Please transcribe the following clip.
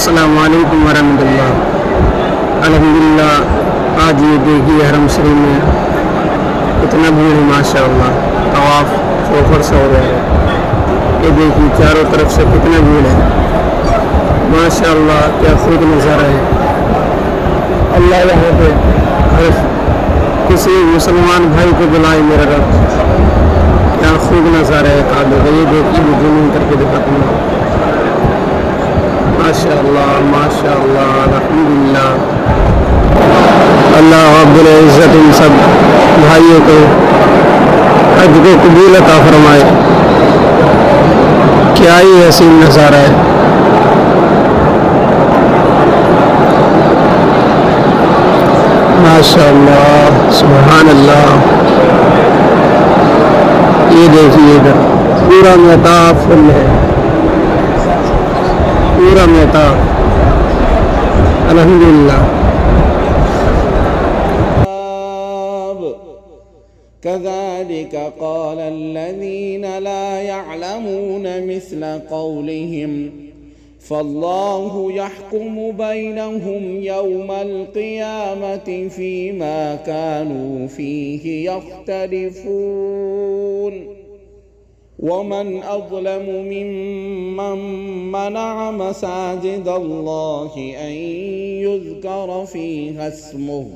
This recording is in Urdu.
السلام علیکم ورحمۃ اللہ۔ الحمدللہ آج یہ دیکھیے حرم شریف میں اتنا بھیڑ ہے، ماشاء اللہ طواف چوکھٹ سے ہو رہا ہے۔ یہ دیکھیے چاروں طرف سے کتنا بھیڑ ہے، ماشاء اللہ کیا خوب نظارہ ہے۔ اللہ یہاں پہ ہر کسی مسلمان بھائی کو بلائے میرا رب، کیا خوب نظارہ ہے کعبے کا۔ یہ دیکھیے میں زوم کر کے دکھاتا ہوں، ماشاء اللہ الحمدللہ۔ اللہ رب العزت ان سب بھائیوں کو حج کو قبول عطا فرمائے۔ کیا ہی حسین نظارہ ہے، ماشاء اللہ سبحان اللہ۔ یہ دیکھیے ادھر پورا میتاب فل ہے، پورا میتاب الحمدللہ۔ كذلك قال الذين لا يعلمون مثل قولهم فالله يحكم بينهم يوم القيامة فيما كانوا فيه يختلفون ومن أظلم ممن منع مساجد الله أن يذكر فيها اسمه